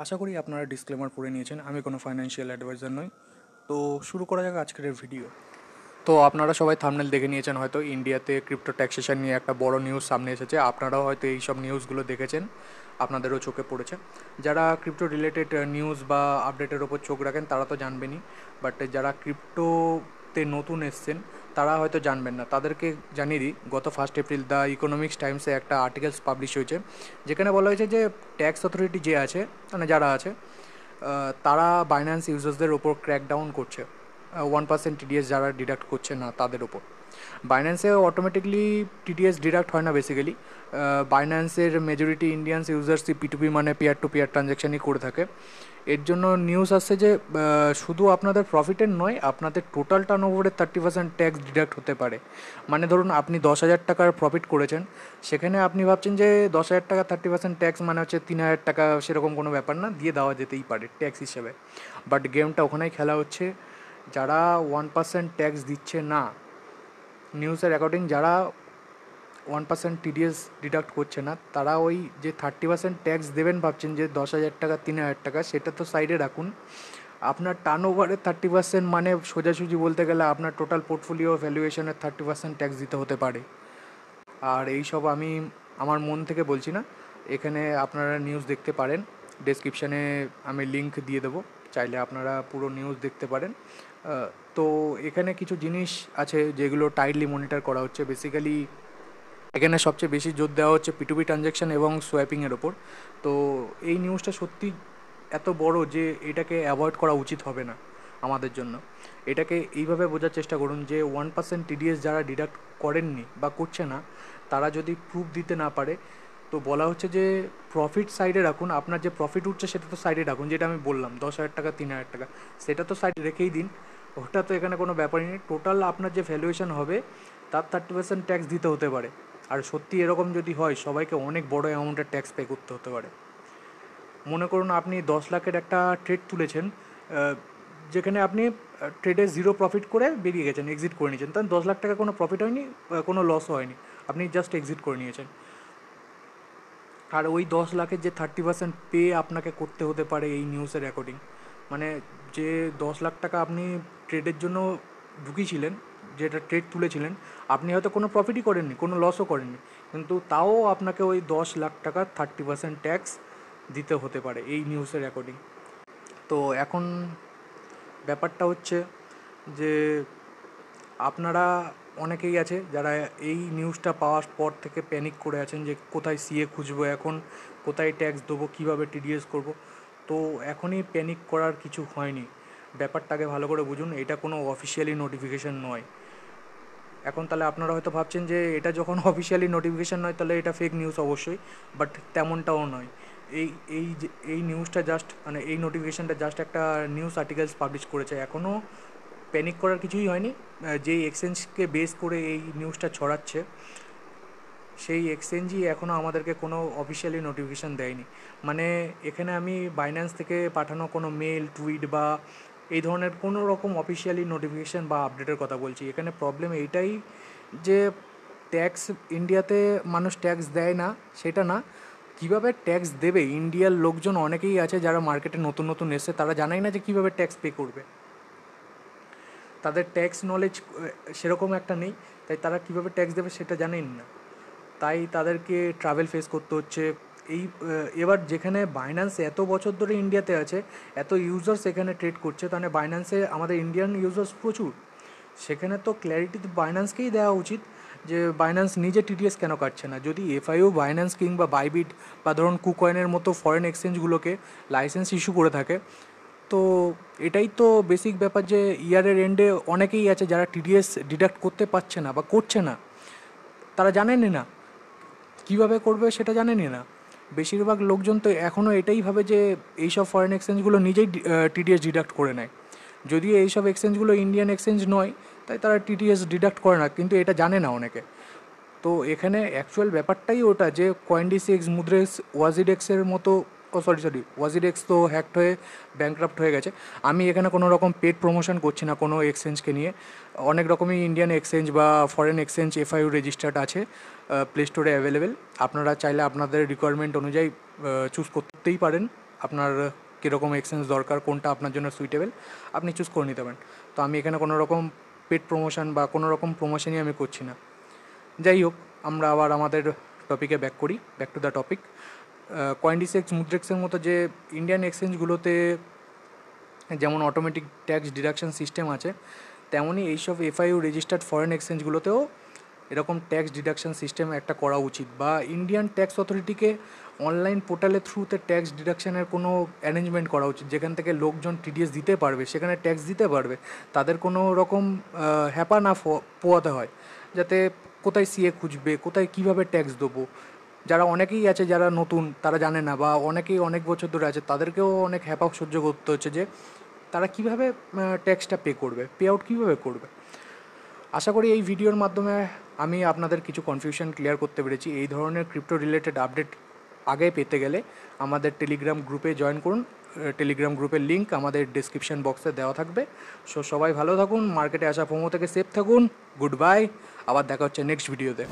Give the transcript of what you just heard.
আশা করি আপনারা ডিসক্লেমার পড়ে নিয়েছেন। আমি কোনো ফাইন্যান্সিয়াল অ্যাডভাইজার নই। তো শুরু করা যাক আজকের ভিডিও। তো আপনারা সবাই থাম্বনেল দেখে নিয়েছেন হয়তো, ইন্ডিয়াতে ক্রিপ্টো ট্যাক্সেশন নিয়ে একটা বড় নিউজ সামনে এসেছে। আপনারাও হয়তো এই সব নিউজগুলো দেখেছেন, আপনাদেরও চোখে পড়েছে। যারা ক্রিপ্টো রিলেটেড নিউজ বা আপডেটের ওপর চোখ রাখেন তারা তো জানবেনই, বাট যারা ক্রিপ্টোতে নতুন এসছেন তারা হয়তো জানবেন না। তাদেরকে জানিয়ে দিই, গত 1 এপ্রিল দ্য ইকোনমিক্স টাইমসে একটা আর্টিকেলস পাবলিশ হয়েছে, যেখানে বলা হয়েছে যে ট্যাক্স অথরিটি যে আছে, মানে যারা আছে, তারা বাইন্যান্স ইউজার্সদের ওপর ক্র্যাকডাউন করছে। 1% টিডিএস যারা ডিডাক্ট করছে না তাদের ওপর। বাইন্যান্সে অটোমেটিকলি টিডিএস ডিডাক্ট হয় না বেসিক্যালি। বাইন্যান্সের মেজরিটি ইন্ডিয়ানস ইউজার্সই P2P মানে পিয়ার টু পিয়ার ট্রানজ্যাকশানই করে থাকে। এর জন্য নিউজ আসছে যে শুধু আপনাদের প্রফিটের নয়, আপনাদের টোটাল টার্ন ওভারের 30% ট্যাক্স ডিডাক্ট হতে পারে। মানে ধরুন আপনি 10,000 টাকার প্রফিট করেছেন, সেখানে আপনি ভাবছেন যে 10,000 টাকা 30% ট্যাক্স মানে হচ্ছে 3,000 টাকা, সেরকম কোনো ব্যাপার না, দিয়ে দেওয়া যেতেই পারে ট্যাক্স হিসেবে। বাট গেমটা ওখানেই খেলা হচ্ছে, যারা 1% ট্যাক্স দিচ্ছে না, নিউজের অ্যাকর্ডিং যারা 1% টিডিএস ডিডাক্ট করছে না, তারা ওই যে 30% ট্যাক্স দেবেন ভাবছেন যে 10,000 টাকা 3,000 টাকা, সেটা তো সাইডে রাখুন। আপনার টার্ন ওভারের 30% মানে সোজাসুজি বলতে গেলে আপনার টোটাল পোর্টফোলিও ভ্যালুয়েশনের 30% ট্যাক্স দিতে হতে পারে। আর এই সব আমি আমার মন থেকে বলছি না, এখানে আপনারা নিউজ দেখতে পারেন। ডেসক্রিপশানে আমি লিংক দিয়ে দেবো, চাইলে আপনারা পুরো নিউজ দেখতে পারেন। তো এখানে কিছু জিনিস আছে যেগুলো টাইটলি মনিটর করা হচ্ছে। বেসিক্যালি এখানে সবচেয়ে বেশি জোর দেওয়া হচ্ছে P2P ট্রানজ্যাকশান এবং সোয়াপিংয়ের ওপর। তো এই নিউজটা সত্যি এত বড় যে এটাকে অ্যাভয়েড করা উচিত হবে না আমাদের জন্য। এটাকে এইভাবে বোঝার চেষ্টা করুন যে 1% টিডিএস যারা ডিডাক্ট করেননি বা করছে না, তারা যদি প্রুফ দিতে না পারে, তো বলা হচ্ছে যে প্রফিট সাইডে রাখুন। আপনার যে প্রফিট উঠছে সেটা তো সাইডে রাখুন, যেটা আমি বললাম 10,000 টাকা 3,000 টাকা, সেটা তো সাইডে রেখেই দিন। ওটা তো এখানে কোনো ব্যাপারই নেই। টোটাল আপনার যে ভ্যালুয়েশন হবে তার 30% ট্যাক্স দিতে হতে পারে। আর সত্যি এরকম যদি হয়, সবাইকে অনেক বড় অ্যামাউন্টের ট্যাক্স পে করতে হতে পারে। মনে করুন আপনি 10 লাখের একটা ট্রেড তুলেছেন, যেখানে আপনি ট্রেডে জিরো প্রফিট করে বেরিয়ে গেছেন, এক্সিট করে নিয়েছেন, তখন 10 লাখ টাকা কোনো প্রফিট হয়নি, কোনো লসও হয়নি, আপনি জাস্ট এক্সিট করে নিয়েছেন। আর ওই 10 লাখের যে 30% পে আপনাকে করতে হতে পারে এই নিউজের অ্যাকর্ডিং, মানে যে 10 লাখ টাকা আপনি ট্রেডের জন্য ঢুকিয়েছিলেন, যেটা ট্রেড তুলেছিলেন, আপনি হয়তো কোনো প্রফিটই করেননি, কোনো লসও করেননি, কিন্তু তাও আপনাকে ওই 10 লাখ টাকার 30% ট্যাক্স দিতে হতে পারে এই নিউজের অ্যাকর্ডিং। তো এখন ব্যাপারটা হচ্ছে যে আপনারা অনেকেই আছে যারা এই নিউজটা পাওয়ার পর থেকে প্যানিক করে আছেন যে কোথায় সিএ খুঁজবো এখন, কোথায় ট্যাক্স দেবো, কীভাবে টিডিএস করব। তো এখনই প্যানিক করার কিছু হয়নি। ব্যাপারটাকে ভালো করে বুঝুন, এটা কোনো অফিসিয়ালি নোটিফিকেশান নয়। এখন তাহলে আপনারা হয়তো ভাবছেন যে এটা যখন অফিসিয়ালি নোটিফিকেশান নয় তাহলে এটা ফেক নিউজ, অবশ্যই, বাট তেমনটাও নয়। এই এই যে এই নিউজটা জাস্ট, মানে এই নোটিফিকেশানটা জাস্ট একটা নিউজ আর্টিকেলস পাবলিশ করেছে, এখনও প্যানিক করার কিছুই হয়নি। যেই এক্সচেঞ্জকে বেস করে এই নিউজটা ছড়াচ্ছে, সেই এক্সচেঞ্জই এখনও আমাদেরকে কোনো অফিসিয়ালি নোটিফিকেশান দেয়নি। মানে এখানে আমি বাইন্যান্স থেকে পাঠানো কোনো মেল, টুইট বা এই ধরনের কোনো রকম অফিসিয়ালি নোটিফিকেশান বা আপডেটের কথা বলছি। এখানে প্রবলেম এইটাই যে ট্যাক্স ইন্ডিয়াতে মানুষ ট্যাক্স দেয় না, সেটা না, কীভাবে ট্যাক্স দেবে। ইন্ডিয়ার লোকজন অনেকেই আছে যারা মার্কেটে নতুন নতুন এসছে, তারা জানাই না যে কীভাবে ট্যাক্স পে করবে। তাদের ট্যাক্স নলেজ সেরকম একটা নেই, তাই তারা কীভাবে ট্যাক্স দেবে সেটা জানেন না, তাই তাদেরকে ট্রাভেল ফেস করতে হচ্ছে। এই এবার যেখানে বাইন্যান্স এত বছর ধরে ইন্ডিয়াতে আছে, এত ইউজার্স এখানে ট্রেড করছে, তাহলে বাইন্যান্সে আমাদের ইন্ডিয়ান ইউজার্স প্রচুর, সেখানে তো ক্ল্যারিটি তো বাইন্যান্সকেই দেওয়া উচিত যে বাইন্যান্স নিজে টিডিএস কেন কাটছে না। যদি এফআইও বাইন্যান্স কিংবা বাইবিট বা ধরুন কুকয়েনের মতো ফরেন এক্সচেঞ্জগুলোকে লাইসেন্স ইস্যু করে থাকে, তো এটাই তো বেসিক ব্যাপার যে ইয়ারের এন্ডে অনেকেই আছে যারা টিডিএস ডিডাক্ট করতে পারছে না বা করছে না, তারা জানেনই না কীভাবে করবে, সেটা জানেনই না। বেশিরভাগ লোকজন তো এখনও এটাই ভাবে যে এইসব ফরেন এক্সচেঞ্জগুলো নিজেই টিডিএস ডিডাক্ট করে নেয়। যদিও এইসব এক্সচেঞ্জগুলো ইন্ডিয়ান এক্সচেঞ্জ নয়, তাই তারা টিডিএস ডিডাক্ট করে না, কিন্তু এটা জানে না অনেকে। তো এখানে অ্যাকচুয়াল ব্যাপারটাই ওটা যে কয়েনডিসিএক্স, মুদ্রেক্স, ওয়াজিডেক্সের মতো, ও সরি ওয়াজিডেক্স তো হ্যাকড হয়ে ব্যাংক্রাফ্ট হয়ে গেছে। আমি এখানে কোনো রকম পেড প্রমোশন করছি না কোনো এক্সচেঞ্জকে নিয়ে। অনেক রকমই ইন্ডিয়ান এক্সচেঞ্জ বা ফরেন এক্সচেঞ্জ এফআইউ রেজিস্টার্ড আছে, প্লে স্টোরে অ্যাভেলেবেল। আপনারা চাইলে আপনাদের রিকোয়ারমেন্ট অনুযায়ী চুজ করতেই পারেন। আপনার কীরকম এক্সচেঞ্জ দরকার, কোনটা আপনার জন্য সুইটেবল, আপনি চুজ করে নিতে পারেন। তো আমি এখানে কোনো রকম পেড প্রমোশন বা কোনো রকম প্রমোশনই আমি করছি না। যাই হোক, আমরা আবার আমাদের টপিকে ব্যাক করি, ব্যাক টু দ্য টপিক। কয়েনডিসেক্স, মুদ্রেক্সের মতো যে ইন্ডিয়ান এক্সচেঞ্জগুলোতে যেমন অটোমেটিক ট্যাক্স ডিডাকশন সিস্টেম আছে, তেমনই এইসব এফআইইউ রেজিস্টার্ড ফরেন এক্সচেঞ্জগুলোতেও এরকম ট্যাক্স ডিডাকশন সিস্টেম একটা করা উচিত, বা ইন্ডিয়ান ট্যাক্স অথরিটিকে অনলাইন পোর্টালের থ্রুতে ট্যাক্স ডিডাকশনের কোনো অ্যারেঞ্জমেন্ট করা উচিত, যেখান থেকে লোকজন টিডিএস দিতে পারবে, সেখানে ট্যাক্স দিতে পারবে, তাদের কোনো রকম হ্যাপা না পোয়াতে হয়, যাতে কোথায় সিএ খুঁজবে, কোথায় কীভাবে ট্যাক্স দেবো। যারা অনেকেই আছে যারা নতুন, তারা জানে না, বা অনেকেই অনেক বছর ধরে আছে, তাদেরকেও অনেক হ্যাপা সহ্য করতে হচ্ছে যে তারা কীভাবে ট্যাক্সটা পে করবে, পে আউট কীভাবে করবে। আশা করি এই ভিডিওর মাধ্যমে আমি আপনাদের কিছু কনফিউশন ক্লিয়ার করতে পেরেছি। এই ধরনের ক্রিপ্টো রিলেটেড আপডেট আগে পেতে গেলে আমাদের টেলিগ্রাম গ্রুপে জয়েন করুন। টেলিগ্রাম গ্রুপের লিঙ্ক আমাদের ডেসক্রিপশন বক্সে দেওয়া থাকবে। সো সবাই ভালো থাকুন, মার্কেটে আসা প্রোমো থেকে সেফ থাকুন। গুড বাই, আবার দেখা হচ্ছে নেক্সট ভিডিওতে।